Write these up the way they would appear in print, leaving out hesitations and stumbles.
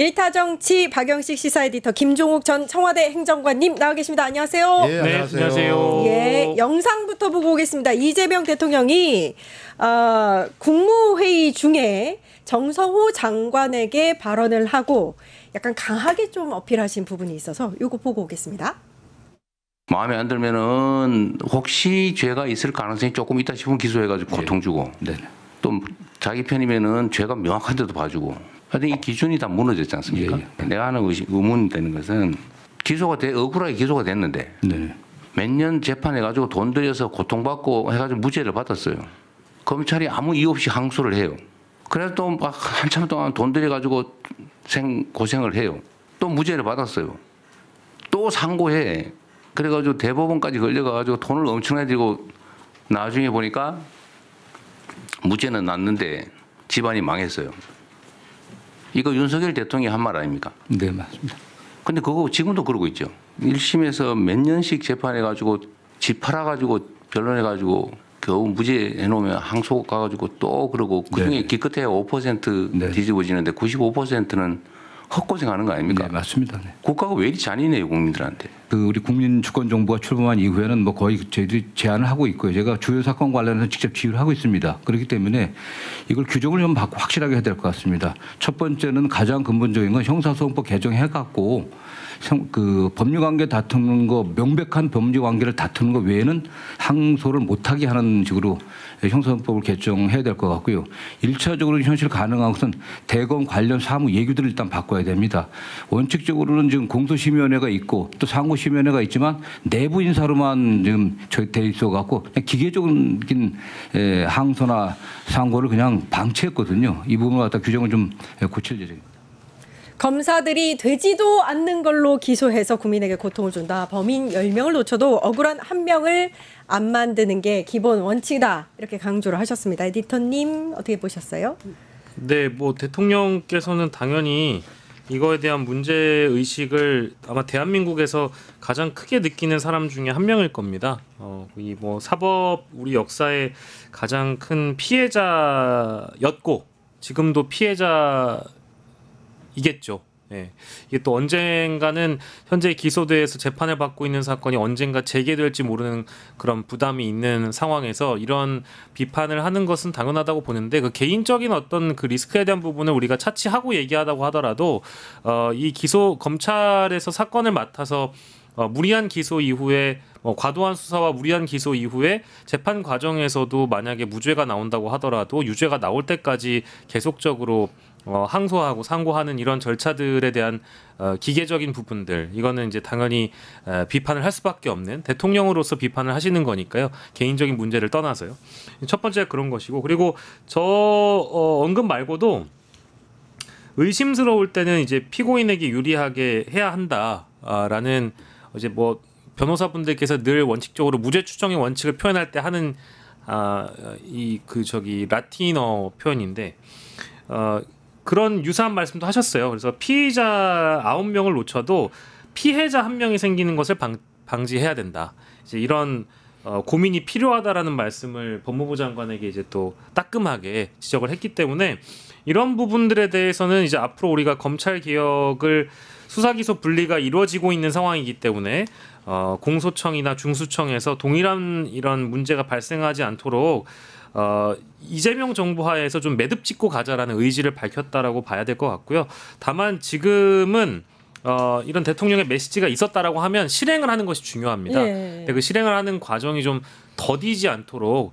일타정치 박영식 시사 에디터 김종욱 전 청와대 행정관님 나와 계십니다. 안녕하세요. 네, 안녕하세요. 예, 영상부터 보고 오겠습니다. 이재명 대통령이 국무회의 중에 정성호 장관에게 발언을 하고 약간 강하게 좀 어필하신 부분이 있어서 이거 보고 오겠습니다. 마음에 안 들면은 혹시 죄가 있을 가능성이 조금 있다 싶으면 기소해가지고 고통 주고, 또 자기 편이면은 죄가 명확한데도 봐주고. 하여튼 이 기준이 다 무너졌지 않습니까? 내가 하는 의문이 되는 것은 억울하게 기소가 됐는데 몇 년 재판해가지고 돈 들여서 고통받고 해가지고 무죄를 받았어요. 검찰이 아무 이유 없이 항소를 해요. 그래서 또 막 한참 동안 돈 들여가지고 고생을 해요. 또 무죄를 받았어요. 또 상고해. 그래가지고 대법원까지 걸려가지고 돈을 엄청나게 들고 나중에 보니까 무죄는 났는데 집안이 망했어요. 이거 윤석열 대통령이 한 말 아닙니까? 네, 맞습니다. 근데 그거 지금도 그러고 있죠. 1심에서 몇 년씩 재판해가지고 집 팔아가지고 변론해가지고 겨우 무죄 해놓으면 항소 가가지고 또 그러고 그중에 기껏해야 5% 뒤집어지는데 95%는 헛고생하는 거 아닙니까? 네, 맞습니다. 네. 국가가 왜 이리 잔인해요, 국민들한테? 우리 국민주권정부가 출범한 이후에는 뭐 거의 저희들이 제안을 하고 있고요. 제가 주요 사건 관련해서 직접 지휘를 하고 있습니다. 그렇기 때문에 이걸 규정을 좀 확실하게 해야 될 것 같습니다. 첫 번째는 가장 근본적인 건 형사소송법 개정해갖고 그 법률관계 다투는 거, 명백한 법률관계를 다투는 거 외에는 항소를 못하게 하는 식으로 형사소송법을 개정해야 될 것 같고요. 1차적으로 현실 가능한 것은 대검 관련 사무 예규들을 일단 바꿔야 됩니다. 원칙적으로는 지금 공소심의위원회가 있고 또 상고심의위원회가 있지만 내부 인사로만 지금 돼 있어갖고 그냥 기계적인 항소나 상고를 그냥 방치했거든요. 이 부분을 갖다 규정을 좀 고칠 예정입니다. 검사들이 되지도 않는 걸로 기소해서 국민에게 고통을 준다. 범인 10명을 놓쳐도 억울한 1명을 안 만드는 게 기본 원칙이다. 이렇게 강조를 하셨습니다. 에디터님 어떻게 보셨어요? 네, 뭐 대통령께서는 당연히 이거에 대한 문제의식을 아마 대한민국에서 가장 크게 느끼는 사람 중에 한 명일 겁니다. 이 뭐 사법 우리 역사의 가장 큰 피해자였고 지금도 피해자이겠죠. 네. 이게 또 언젠가는 현재 기소돼서 재판을 받고 있는 사건이 언젠가 재개될지 모르는 그런 부담이 있는 상황에서 이런 비판을 하는 것은 당연하다고 보는데 그 개인적인 어떤 그 리스크에 대한 부분을 우리가 차치하고 얘기하다고 하더라도 이 검찰에서 사건을 맡아서 무리한 기소 이후에 과도한 수사와 무리한 기소 이후에 재판 과정에서도 만약에 무죄가 나온다고 하더라도 유죄가 나올 때까지 계속적으로 항소하고 상고하는 이런 절차들에 대한 기계적인 부분들 이거는 이제 당연히 비판을 할 수밖에 없는 대통령으로서 비판을 하시는 거니까요. 개인적인 문제를 떠나서요. 첫 번째가 그런 것이고 그리고 저 언급 말고도 의심스러울 때는 이제 피고인에게 유리하게 해야 한다라는 이제 뭐 변호사분들께서 늘 원칙적으로 무죄 추정의 원칙을 표현할 때 하는 라틴어 표현인데 그런 유사한 말씀도 하셨어요. 그래서 피의자 9명을 놓쳐도 피해자 1명이 생기는 것을 방지해야 된다. 이제 이런 고민이 필요하다라는 말씀을 법무부 장관에게 이제 또 따끔하게 지적을 했기 때문에 이런 부분들에 대해서는 이제 앞으로 우리가 검찰 개혁을 수사기소 분리가 이루어지고 있는 상황이기 때문에 공소청이나 중수청에서 동일한 이런 문제가 발생하지 않도록 이재명 정부 하에서 좀 매듭 짓고 가자라는 의지를 밝혔다라고 봐야 될 것 같고요. 다만 지금은 이런 대통령의 메시지가 있었다라고 하면 실행을 하는 것이 중요합니다. 근데 그 실행을 하는 과정이 좀 더디지 않도록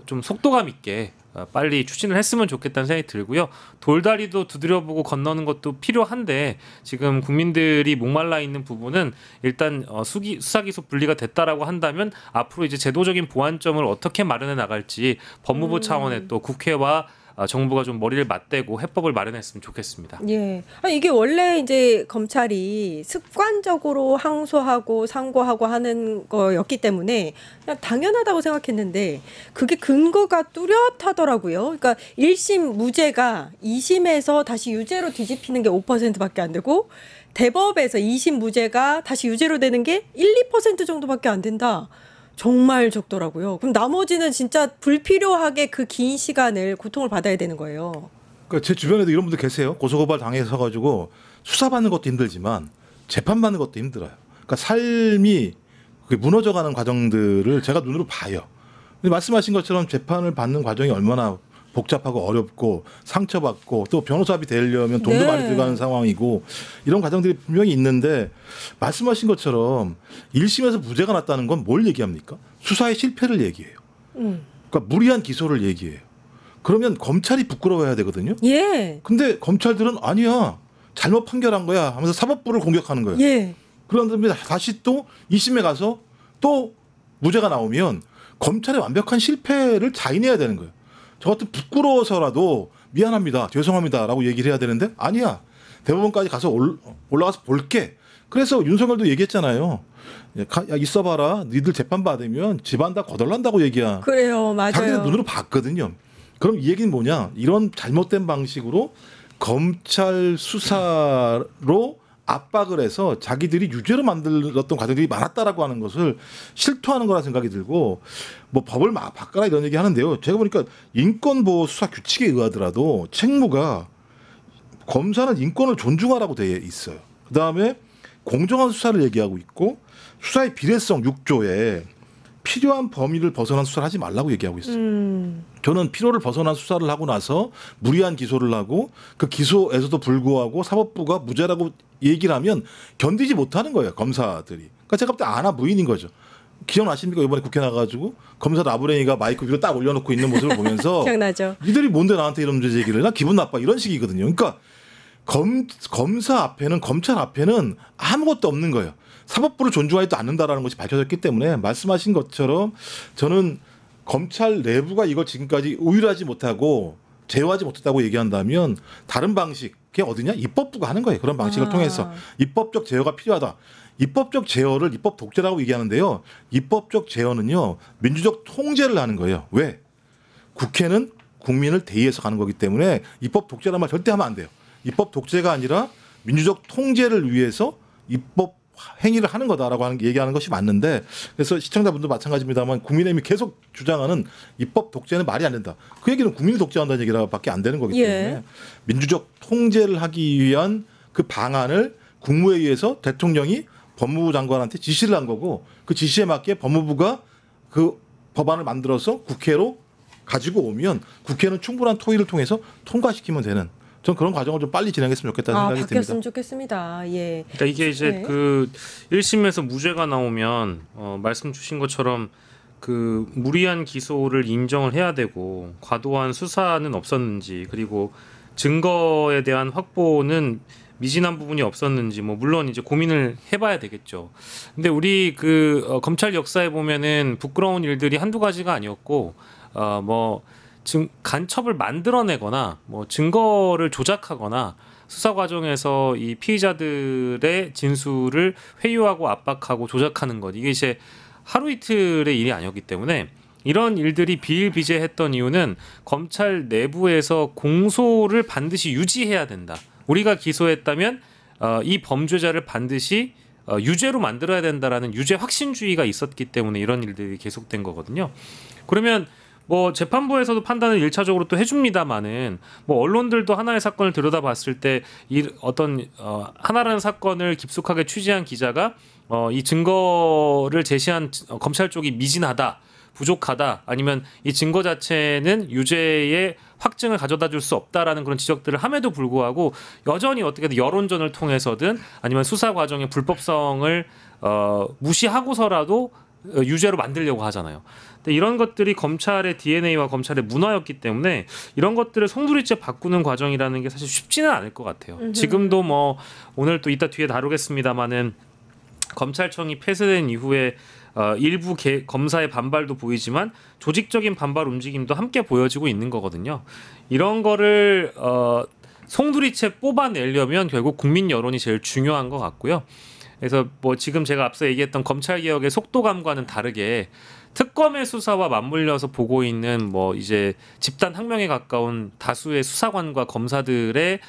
좀 속도감 있게 빨리 추진을 했으면 좋겠다는 생각이 들고요. 돌다리도 두드려보고 건너는 것도 필요한데 지금 국민들이 목말라 있는 부분은 일단 수사기소 분리가 됐다라고 한다면 앞으로 이제 제도적인 보완점을 어떻게 마련해 나갈지 법무부 차원의 또 국회와 정부가 좀 머리를 맞대고 해법을 마련했으면 좋겠습니다. 예. 이게 원래 이제 검찰이 습관적으로 항소하고 상고하고 하는 거였기 때문에 그냥 당연하다고 생각했는데 그게 근거가 뚜렷하더라고요. 그러니까 1심 무죄가 2심에서 다시 유죄로 뒤집히는 게 5%밖에 안 되고 대법에서 2심 무죄가 다시 유죄로 되는 게 1, 2% 정도밖에 안 된다. 정말 적더라고요. 그럼 나머지는 진짜 불필요하게 그 긴 시간을 고통을 받아야 되는 거예요. 그러니까 제 주변에도 이런 분들 계세요. 고소고발 당해서 가지고 수사받는 것도 힘들지만 재판받는 것도 힘들어요. 그러니까 삶이 무너져가는 과정들을 제가 눈으로 봐요. 근데 말씀하신 것처럼 재판을 받는 과정이 얼마나 복잡하고 어렵고 상처받고 또 변호사비 대려면 돈도 네. 많이 들어가는 상황이고 이런 과정들이 분명히 있는데 말씀하신 것처럼 1심에서 무죄가 났다는 건 뭘 얘기합니까? 수사의 실패를 얘기해요. 그러니까 무리한 기소를 얘기해요. 그러면 검찰이 부끄러워해야 되거든요. 예. 근데 검찰들은 아니야. 잘못 판결한 거야 하면서 사법부를 공격하는 거예요. 예. 그런 다음에 다시 또 2심에 가서 또 무죄가 나오면 검찰의 완벽한 실패를 자인해야 되는 거예요. 저 같은 부끄러워서라도 미안합니다. 죄송합니다라고 얘기를 해야 되는데 아니야. 대법원까지 가서 올라가서 볼게. 그래서 윤석열도 얘기했잖아요. 야, 있어봐라. 니들 재판 받으면 집안 다 거덜난다고 얘기야. 그래요. 맞아요. 자기들 눈으로 봤거든요. 그럼 이 얘기는 뭐냐. 이런 잘못된 방식으로 검찰 수사로 압박을 해서 자기들이 유죄로 만들었던 과정들이 많았다라고 하는 것을 실토하는 거라 생각이 들고 뭐 법을 막 바꿔라 이런 얘기 하는데요. 제가 보니까 인권보호 수사 규칙에 의하더라도 책무가 검사는 인권을 존중하라고 되어 있어요. 그다음에 공정한 수사를 얘기하고 있고 수사의 비례성 6조에 필요한 범위를 벗어난 수사를 하지 말라고 얘기하고 있어요. 저는 필요를 벗어난 수사를 하고 나서 무리한 기소를 하고 그 기소에서도 불구하고 사법부가 무죄라고 얘기를 하면 견디지 못하는 거예요. 검사들이. 그러니까 제가 볼 때 아나 무인인 거죠. 기억나십니까? 이번에 국회 나가지고 검사 나부랭이가 마이크 위로 딱 올려놓고 있는 모습을 보면서 기억나죠. 니들이 뭔데 나한테 이런 문제 제기를 해? 나 기분 나빠 이런 식이거든요. 그러니까 검사 앞에는 검찰 앞에는 아무것도 없는 거예요. 사법부를 존중하지도 않는다라는 것이 밝혀졌기 때문에 말씀하신 것처럼 저는 검찰 내부가 이걸 지금까지 우율하지 못하고 제어하지 못했다고 얘기한다면 다른 방식 그게 어디냐? 입법부가 하는 거예요. 그런 방식을 통해서 입법적 제어가 필요하다. 입법적 제어를 입법 독재라고 얘기하는데요. 입법적 제어는요. 민주적 통제를 하는 거예요. 왜? 국회는 국민을 대의해서 가는 거기 때문에 입법 독재란 말 절대 하면 안 돼요. 입법 독재가 아니라 민주적 통제를 위해서 입법 행위를 하는 거다라고 얘기하는 것이 맞는데 그래서 시청자분도 마찬가지입니다만 국민의힘이 계속 주장하는 입법 독재는 말이 안 된다. 그 얘기는 국민이 독재한다는 얘기라고밖에 안 되는 거기 때문에 예. 민주적 통제를 하기 위한 그 방안을 국무회의에서 대통령이 법무부 장관한테 지시를 한 거고 그 지시에 맞게 법무부가 그 법안을 만들어서 국회로 가지고 오면 국회는 충분한 토의를 통해서 통과시키면 되는 전 그런 과정을 좀 빨리 진행했으면 좋겠다는 생각이 듭니다. 바뀌었으면 좋겠습니다. 예. 그러니까 이게 이제 네. 그 1심에서 무죄가 나오면 말씀 주신 것처럼 그 무리한 기소를 인정을 해야 되고 과도한 수사는 없었는지 그리고 증거에 대한 확보는 미진한 부분이 없었는지 뭐 물론 이제 고민을 해봐야 되겠죠. 근데 우리 그 검찰 역사에 보면은 부끄러운 일들이 한두 가지가 아니었고 뭐 간첩을 만들어내거나 뭐 증거를 조작하거나 수사 과정에서 이 피의자들의 진술을 회유하고 압박하고 조작하는 것 이게 이제 하루 이틀의 일이 아니었기 때문에 이런 일들이 비일비재했던 이유는 검찰 내부에서 공소를 반드시 유지해야 된다. 우리가 기소했다면 이 범죄자를 반드시 유죄로 만들어야 된다라는 유죄 확신주의가 있었기 때문에 이런 일들이 계속된 거거든요. 그러면 뭐 재판부에서도 판단을 1차적으로 또 해줍니다마는 뭐 언론들도 하나의 사건을 들여다봤을 때 이 어떤 하나라는 사건을 깊숙하게 취재한 기자가 이 증거를 제시한 검찰 쪽이 미진하다. 부족하다 아니면 이 증거 자체는 유죄의 확증을 가져다 줄 수 없다라는 그런 지적들을 함에도 불구하고 여전히 어떻게든 여론전을 통해서든 아니면 수사 과정의 불법성을 무시하고서라도 유죄로 만들려고 하잖아요. 근데 이런 것들이 검찰의 DNA와 검찰의 문화였기 때문에 이런 것들을 송두리째 바꾸는 과정이라는 게 사실 쉽지는 않을 것 같아요. 지금도 뭐 오늘 또 이따 뒤에 다루겠습니다마는 검찰청이 폐쇄된 이후에 일부 검사의 반발도 보이지만 조직적인 반발 움직임도 함께 보여지고 있는 거거든요. 이런 거를 송두리째 뽑아내려면 결국 국민 여론이 제일 중요한 것 같고요. 그래서 뭐 지금 제가 앞서 얘기했던 검찰개혁의 속도감과는 다르게 특검의 수사와 맞물려서 보고 있는 뭐 이제 집단 항명에 가까운 다수의 수사관과 검사들의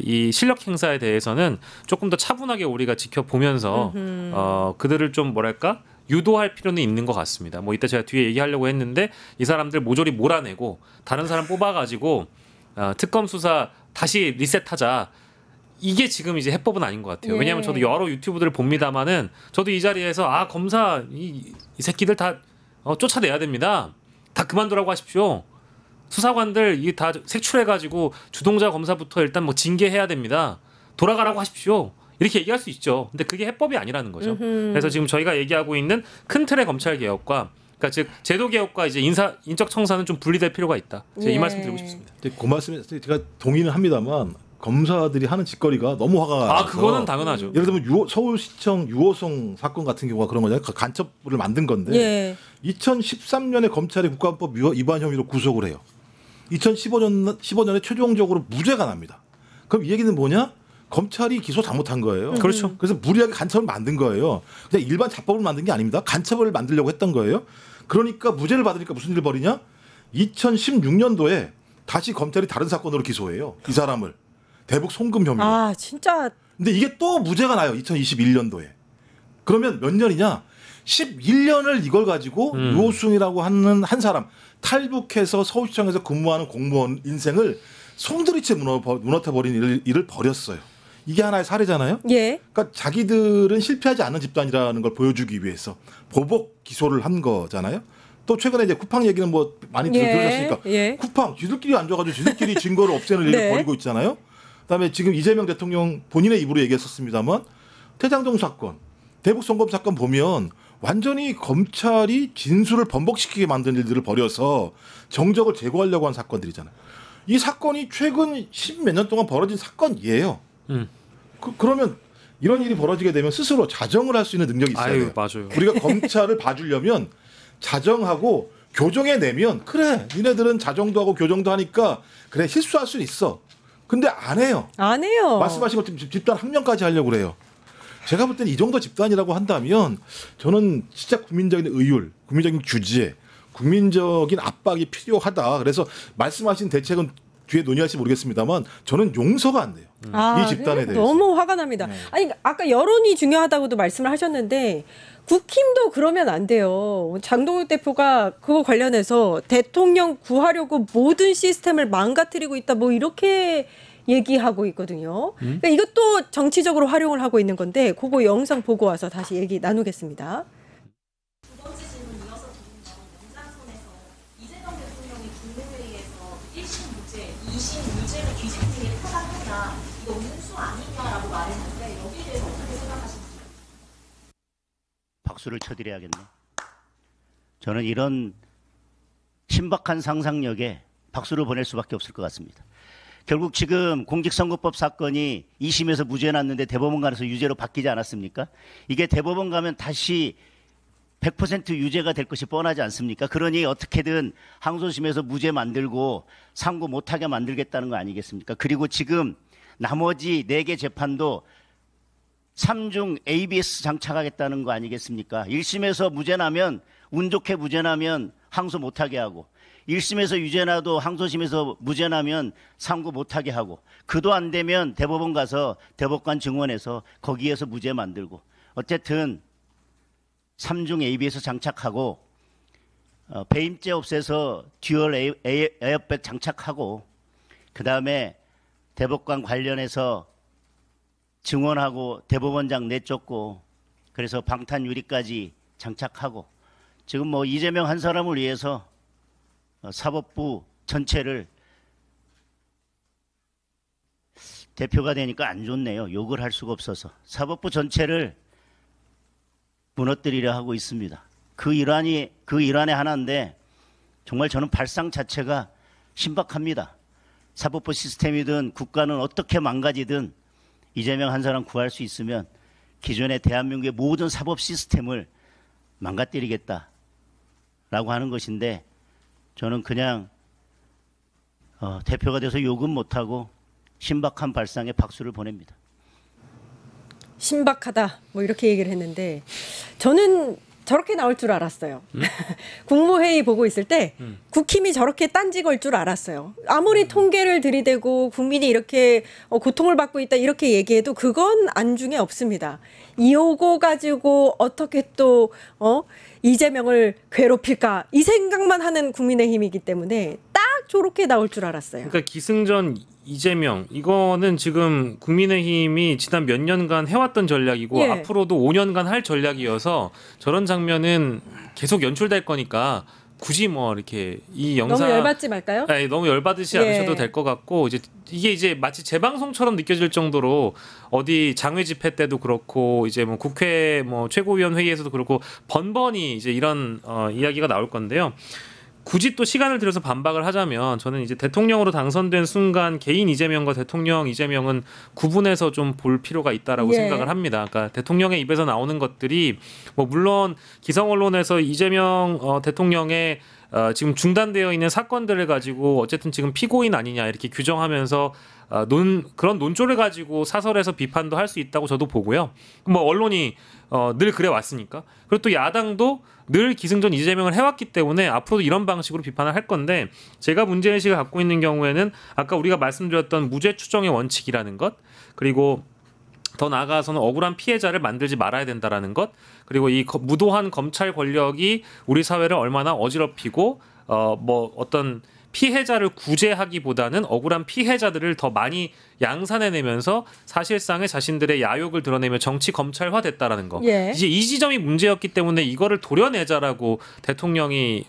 이 실력 행사에 대해서는 조금 더 차분하게 우리가 지켜보면서 그들을 좀 뭐랄까 유도할 필요는 있는 것 같습니다. 뭐 이따 제가 뒤에 얘기하려고 했는데 이 사람들 모조리 몰아내고 다른 사람 뽑아가지고 특검 수사 다시 리셋하자. 이게 지금 이제 해법은 아닌 것 같아요. 네. 왜냐하면 저도 여러 유튜브들을 봅니다만은 저도 이 자리에서 검사 이 새끼들 다 쫓아내야 됩니다. 다 그만두라고 하십시오. 수사관들 이 다 색출해가지고 주동자 검사부터 일단 뭐 징계해야 됩니다. 돌아가라고 하십시오. 이렇게 얘기할 수 있죠. 근데 그게 해법이 아니라는 거죠. 그래서 지금 저희가 얘기하고 있는 큰 틀의 검찰 개혁과 그러니까 즉 제도 개혁과 이제 인적 청산은 좀 분리될 필요가 있다. 제가 이 말씀 드리고 싶습니다. 그 말씀에 제가 동의는 합니다만 검사들이 하는 짓거리가 너무 화가 나서 그거는 당연하죠. 예를 들면 서울시청 유호성 사건 같은 경우가 그런 거잖아요. 간첩부를 만든 건데 예. 2013년에 검찰이 국가안법 위반 혐의로 구속을 해요. 2015년에 최종적으로 무죄가 납니다. 그럼 이 얘기는 뭐냐? 검찰이 기소 잘못한 거예요. 그렇죠. 그래서 무리하게 간첩을 만든 거예요. 그냥 일반 자법을 만든 게 아닙니다. 간첩을 만들려고 했던 거예요. 그러니까 무죄를 받으니까 무슨 일을 벌이냐? 2016년도에 다시 검찰이 다른 사건으로 기소해요. 이 사람을. 대북 송금 혐의로. 아 진짜. 근데 이게 또 무죄가 나요. 2021년도에. 그러면 몇 년이냐? 11년을 이걸 가지고 유호승이라고 하는 한 사람 탈북해서 서울시청에서 근무하는 공무원 인생을 송두리째 무너뜨려버린 일을 벌였어요. 이게 하나의 사례잖아요. 예. 그러니까 자기들은 실패하지 않는 집단이라는 걸 보여주기 위해서 보복 기소를 한 거잖아요. 또 최근에 이제 쿠팡 얘기는 뭐 많이 들으셨으니까 예. 쿠팡 지들끼리 앉아가지고 지들끼리 증거를 없애는 일을 네. 벌이고 있잖아요. 그다음에 지금 이재명 대통령 본인의 입으로 얘기했었습니다만 태장동 사건, 대북 송금 사건 보면 완전히 검찰이 진술을 번복시키게 만든 일들을 벌여서 정적을 제거하려고 한 사건들이잖아요. 이 사건이 최근 10몇 년 동안 벌어진 사건이에요. 그러면 이런 일이 벌어지게 되면 스스로 자정을 할 수 있는 능력이 있어야 돼요. 맞아요. 우리가 검찰을 봐주려면 자정하고 교정해내면 그래 니네들은 자정도 하고 교정도 하니까 그래 실수할 수는 있어. 근데 안 해요. 안 해요. 말씀하신 것처럼 집단 항명까지 하려고 그래요. 제가 볼 때는 이 정도 집단이라고 한다면 저는 진짜 국민적인 의율, 국민적인 규제, 국민적인 압박이 필요하다. 그래서 말씀하신 대책은 뒤에 논의할지 모르겠습니다만 저는 용서가 안 돼요. 이 집단에 대해서. 너무 화가 납니다. 네. 아니 아까 여론이 중요하다고도 말씀을 하셨는데 국힘도 그러면 안 돼요. 장동혁 대표가 그거 관련해서 대통령 구하려고 모든 시스템을 망가뜨리고 있다 뭐 이렇게 얘기하고 있거든요. 그러니까 이것도 정치적으로 활용을 하고 있는 건데 그거 영상 보고 와서 다시 얘기 나누겠습니다. 두 번째 질문 이어서 드립니다. 연장선에서 이재명 대통령이 국무회의에서 1심 무죄, 2심 유죄를 뒤집는 게 타당하냐, 이거 운수 아니냐라고 말했는데 여기에 대해서 어떻게 생각하십니까? 박수를 쳐드려야겠네. 저는 이런 신박한 상상력에 박수를 보낼 수밖에 없을 것 같습니다. 결국 지금 공직선거법 사건이 2심에서 무죄 났는데 대법원 가서 유죄로 바뀌지 않았습니까? 이게 대법원 가면 다시 100% 유죄가 될 것이 뻔하지 않습니까? 그러니 어떻게든 항소심에서 무죄 만들고 상고 못하게 만들겠다는 거 아니겠습니까? 그리고 지금 나머지 4개 재판도 3중 ABS 장착하겠다는 거 아니겠습니까? 1심에서 무죄 나면 운 좋게 무죄 나면 항소 못하게 하고 1심에서 유죄 나도 항소심에서 무죄 나면 상고 못하게 하고 그도 안 되면 대법원 가서 대법관 증원해서 거기에서 무죄 만들고 어쨌든 3중 ABS 장착하고 배임죄 없애서 듀얼 에어백 장착하고 그다음에 대법관 관련해서 증언하고 대법원장 내쫓고 그래서 방탄 유리까지 장착하고 지금 뭐 이재명 한 사람을 위해서 사법부 전체를 대표가 되니까 안 좋네요. 욕을 할 수가 없어서 사법부 전체를 무너뜨리려 하고 있습니다. 그 일환의 하나인데 정말 저는 발상 자체가 신박합니다. 사법부 시스템이든 국가는 어떻게 망가지든 이재명 한 사람 구할 수 있으면 기존의 대한민국의 모든 사법 시스템을 망가뜨리겠다라고 하는 것인데 저는 그냥 대표가 돼서 욕은 못하고 신박한 발상에 박수를 보냅니다. 신박하다 뭐 이렇게 얘기를 했는데 저는 저렇게 나올 줄 알았어요. 국무회의 보고 있을 때 국힘이 저렇게 딴지 걸 줄 알았어요. 아무리 통계를 들이대고 국민이 이렇게 고통을 받고 있다 이렇게 얘기해도 그건 안중에 없습니다. 요거 가지고 어떻게 또 이재명을 괴롭힐까 이 생각만 하는 국민의힘이기 때문에 딱 저렇게 나올 줄 알았어요. 그러니까 기승전 이재명 이거는 지금 국민의힘이 지난 몇 년간 해왔던 전략이고 예. 앞으로도 5년간 할 전략이어서 저런 장면은 계속 연출될 거니까 굳이 뭐 이렇게 이 영상 너무 열받지 말까요? 네, 너무 열받으시 예. 않으셔도 될 것 같고 이게 이제 마치 재방송처럼 느껴질 정도로 어디 장외 집회 때도 그렇고 이제 뭐 국회 뭐 최고위원 회의에서도 그렇고 번번이 이제 이런 이야기가 나올 건데요. 굳이 또 시간을 들여서 반박을 하자면 저는 이제 대통령으로 당선된 순간 개인 이재명과 대통령 이재명은 구분해서 좀 볼 필요가 있다라고 예. 생각을 합니다. 그러니까 대통령의 입에서 나오는 것들이 뭐 물론 기성 언론에서 이재명 대통령의 지금 중단되어 있는 사건들을 가지고 어쨌든 지금 피고인 아니냐 이렇게 규정하면서 그런 논조를 가지고 사설에서 비판도 할 수 있다고 저도 보고요. 뭐 언론이 늘 그래 왔으니까. 그리고 또 야당도 늘 기승전 이재명을 해왔기 때문에 앞으로도 이런 방식으로 비판을 할 건데 제가 문제의식을 갖고 있는 경우에는 아까 우리가 말씀드렸던 무죄 추정의 원칙이라는 것 그리고 더 나아가서는 억울한 피해자를 만들지 말아야 된다라는 것 그리고 이 무도한 검찰 권력이 우리 사회를 얼마나 어지럽히고 뭐 어떤 피해자를 구제하기보다는 억울한 피해자들을 더 많이 양산해내면서 사실상의 자신들의 야욕을 드러내며 정치 검찰화됐다라는 거. 예. 이제 이 지점이 문제였기 때문에 이거를 도려내자라고 대통령이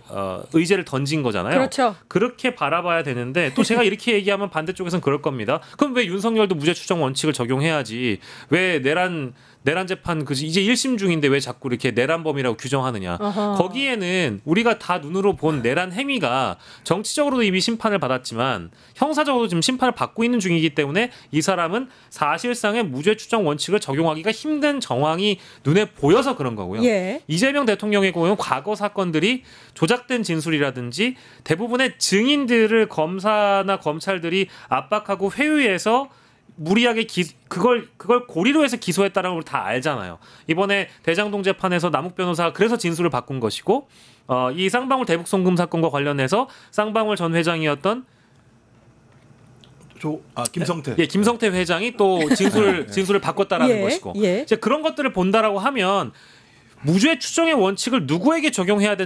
의제를 던진 거잖아요. 그렇죠. 그렇게 바라봐야 되는데 또 제가 이렇게 얘기하면 반대쪽에서는 그럴 겁니다. 그럼 왜 윤석열도 무죄 추정 원칙을 적용해야지? 왜 내란 재판 이제 1심 중인데 왜 자꾸 이렇게 내란범이라고 규정하느냐. 어허. 거기에는 우리가 다 눈으로 본 내란 행위가 정치적으로도 이미 심판을 받았지만 형사적으로도 지금 심판을 받고 있는 중이기 때문에 이 사람은 사실상의 무죄 추정 원칙을 적용하기가 힘든 정황이 눈에 보여서 그런 거고요. 예. 이재명 대통령의 경우는 과거 사건들이 조작된 진술이라든지 대부분의 증인들을 검사나 검찰들이 압박하고 회유해서 무리하게 그걸 고리로 해서 기소했다는 걸 다 알잖아요. 이번에 대장동 재판에서 남욱 변호사가 그래서 진술을 바꾼 것이고 이 쌍방울 대북 송금 사건과 관련해서 쌍방울 전 회장이었던 김성태. 예, 김성태 회장이 또 진술을 바꿨다라는 예, 것이고 예. 이제 그런 것들을 본다라고 하면 무죄 추정의 원칙을 누구에게 적용해야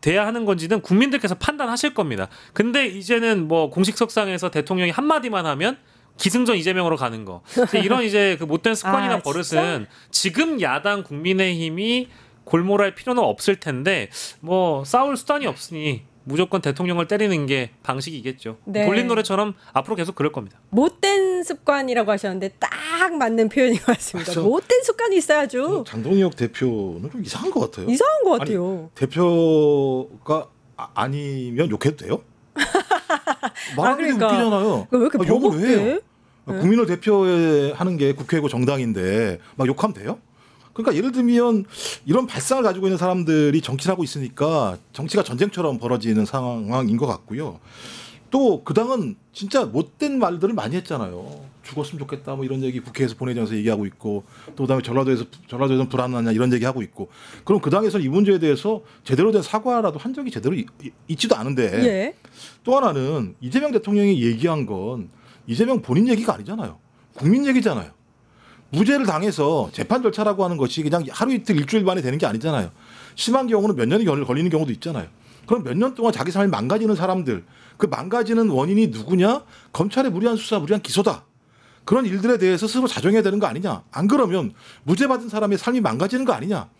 돼야 하는 건지는 국민들께서 판단하실 겁니다. 근데 이제는 뭐 공식석상에서 대통령이 한마디만 하면 기승전 이재명으로 가는 거. 이런 이제 그 못된 습관이나 버릇은 진짜? 지금 야당 국민의힘이 골몰할 필요는 없을 텐데 뭐 싸울 수단이 없으니 무조건 대통령을 때리는 게 방식이겠죠. 네. 돌림 노래처럼 앞으로 계속 그럴 겁니다. 못된 습관이라고 하셨는데 딱 맞는 표현인 것 같습니다. 그렇죠. 못된 습관이 있어야죠. 장동혁 대표는 좀 이상한 것 같아요. 이상한 것 같아요. 아니, 대표가 아니면 욕해도 돼요? 말하는 게 그러니까. 웃기잖아요. 왜 이렇게 욕을 왜 해요? 네. 국민을 대표하는 게 국회고 정당인데 막 욕하면 돼요? 그러니까 예를 들면 이런 발상을 가지고 있는 사람들이 정치를 하고 있으니까 정치가 전쟁처럼 벌어지는 상황인 것 같고요. 또 그 당은 진짜 못된 말들을 많이 했잖아요. 죽었으면 좋겠다 뭐 이런 얘기 국회에서 본회의장에서 얘기하고 있고 또 그다음에 전라도에서는 불안하냐 이런 얘기하고 있고 그럼 그 당에서는 이 문제에 대해서 제대로 된 사과라도 한 적이 제대로 있지도 않은데 예. 또 하나는 이재명 대통령이 얘기한 건 이재명 본인 얘기가 아니잖아요. 국민 얘기잖아요. 무죄를 당해서 재판 절차라고 하는 것이 그냥 하루 이틀 일주일 만에 되는 게 아니잖아요. 심한 경우는 몇 년이 걸리는 경우도 있잖아요. 그럼 몇 년 동안 자기 삶이 망가지는 사람들, 그 망가지는 원인이 누구냐? 검찰의 무리한 수사, 무리한 기소다. 그런 일들에 대해서 스스로 자정해야 되는 거 아니냐? 안 그러면 무죄 받은 사람의 삶이 망가지는 거 아니냐?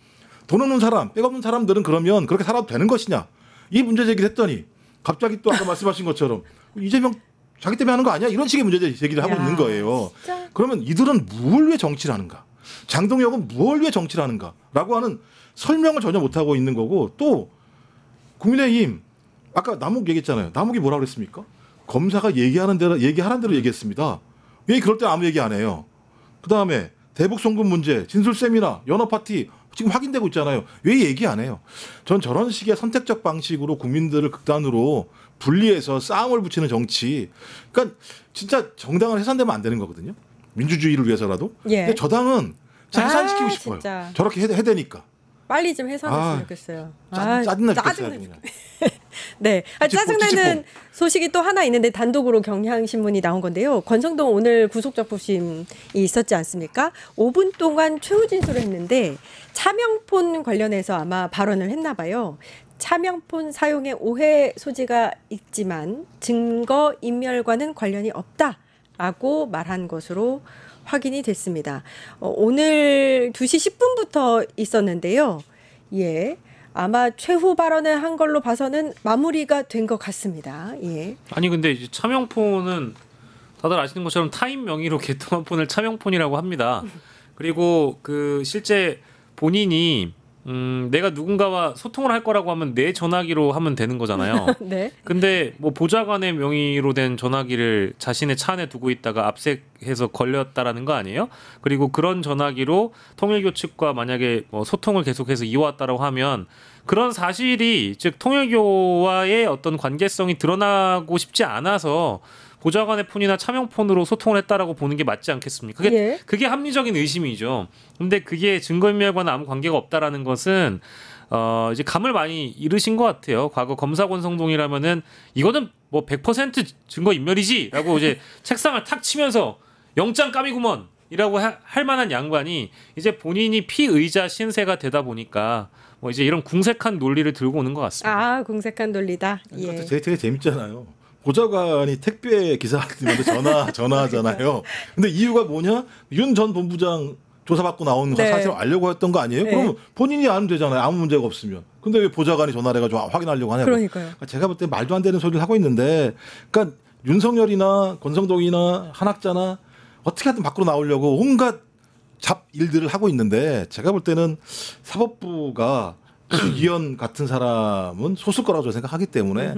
돈 없는 사람, 백 없는 사람들은 그러면 그렇게 살아도 되는 것이냐? 이 문제 제기를 했더니 갑자기 또 아까 말씀하신 것처럼 이재명 자기 때문에 하는 거 아니야? 이런 식의 문제 제기를 하고 있는 거예요. 진짜. 그러면 이들은 뭘 위해 정치를 하는가? 장동혁은 뭘 위해 정치를 하는가? 라고 하는 설명을 전혀 못하고 있는 거고 또 국민의힘 아까 남욱 얘기했잖아요. 남욱이 뭐라 그랬습니까? 검사가 얘기하라는 대로 얘기했습니다. 왜 그럴 때 아무 얘기 안 해요? 그다음에 대북 송금 문제, 진술 세미나, 연어 파티 지금 확인되고 있잖아요. 왜 얘기 안 해요? 전 저런 식의 선택적 방식으로 국민들을 극단으로 분리해서 싸움을 붙이는 정치. 그러니까 진짜 정당은 해산되면 안 되는 거거든요. 민주주의를 위해서라도. 예. 근데 저 당은 해산시키고 싶어요. 진짜. 저렇게 해대니까. 빨리 좀 해산했으면 좋겠어요. 짜증나 죽겠어요. 그냥. 네. 짜증나는 찌찌뽕. 소식이 또 하나 있는데 단독으로 경향신문이 나온 건데요. 권성동 오늘 구속적부심이 있었지 않습니까? 5분 동안 최후 진술을 했는데 차명폰 관련해서 아마 발언을 했나 봐요. 차명폰 사용에 오해 소지가 있지만 증거 인멸과는 관련이 없다라고 말한 것으로 확인이 됐습니다. 오늘 2시 10분부터 있었는데요. 예. 아마 최후 발언을 한 걸로 봐서는 마무리가 된 것 같습니다. 예. 아니 근데 이제 차명폰은 다들 아시는 것처럼 타인 명의로 개통한 폰을 차명폰이라고 합니다. 그리고 그 실제 본인이 내가 누군가와 소통을 할 거라고 하면 내 전화기로 하면 되는 거잖아요. 네. 근데 뭐 보좌관의 명의로 된 전화기를 자신의 차 안에 두고 있다가 압색해서 걸렸다라는 거 아니에요? 그리고 그런 전화기로 통일교 측과 만약에 뭐 소통을 계속해서 이어왔다라고 하면 그런 사실이 즉 통일교와의 어떤 관계성이 드러나고 싶지 않아서 보좌관의 폰이나 차명폰으로 소통을 했다라고 보는 게 맞지 않겠습니까? 그게 합리적인 의심이죠. 근데 그게 증거인멸과는 아무 관계가 없다라는 것은 이제 감을 많이 잃으신 것 같아요. 과거 검사 권성동이라면은 이거는 뭐 100% 증거인멸이지라고 이제 책상을 탁 치면서 영장 까미구먼이라고 할 만한 양반이 이제 본인이 피의자 신세가 되다 보니까 뭐 이제 이런 궁색한 논리를 들고 오는 것 같습니다. 아, 궁색한 논리다. 예. 되게 재밌잖아요. 보좌관이 택배 기사한테 전화하잖아요. 근데 이유가 뭐냐? 윤 전 본부장 조사받고 나오는 거 사실 알려고 했던 거 아니에요? 그러면 본인이 아는 되잖아요. 아무 문제가 없으면. 근데 왜 보좌관이 전화를 해가지고 확인하려고 하냐고. 그러니까요. 그러니까 제가 볼 때 말도 안 되는 소리를 하고 있는데, 그러니까 윤석열이나 권성동이나 한학자나 어떻게 하든 밖으로 나오려고 온갖 잡 일들을 하고 있는데, 제가 볼 때는 사법부가 이현 같은 사람은 소수 거라고 생각하기 때문에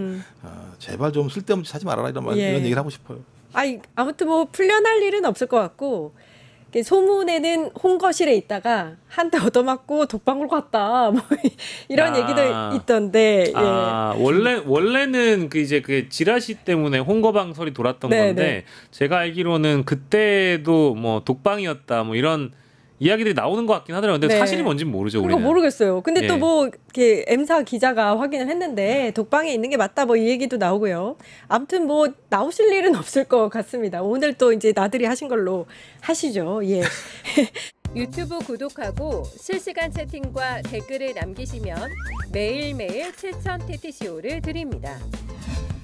제발 좀 쓸데없는 짓 하지 말아라 이런 얘기를 하고 싶어요. 아무튼 뭐 풀려날 일은 없을 것 같고, 소문에는 홍거실에 있다가 한 대 얻어맞고 독방울 갔다 뭐 이런 얘기도 있던데. 원래는 그 이제 그 지라시 때문에 홍거방설이 돌았던 건데 제가 알기로는 그때도 뭐 독방이었다 뭐 이런 이야기들이 나오는 것 같긴 하더라고요. 근데 사실이 뭔지는 모르죠. 우리는. 모르겠어요. 근데 또 뭐 이렇게 M사 기자가 확인을 했는데 독방에 있는 게 맞다 뭐 이 얘기도 나오고요. 아무튼 뭐 나오실 일은 없을 것 같습니다. 오늘 또 이제 나들이 하신 걸로 하시죠. 예. 유튜브 구독하고 실시간 채팅과 댓글을 남기시면 매일매일 7,000TTCO를 드립니다.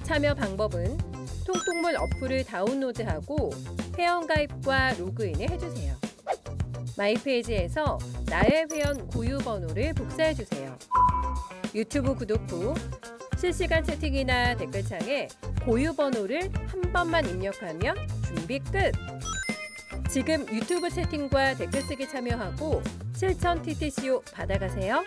참여 방법은 통통물 어플을 다운로드하고 회원가입과 로그인을 해주세요. 마이페이지에서 나의 회원 고유 번호를 복사해주세요. 유튜브 구독 후 실시간 채팅이나 댓글창에 고유 번호를 한 번만 입력하면 준비 끝! 지금 유튜브 채팅과 댓글 쓰기 참여하고 7,000TTCO 받아가세요.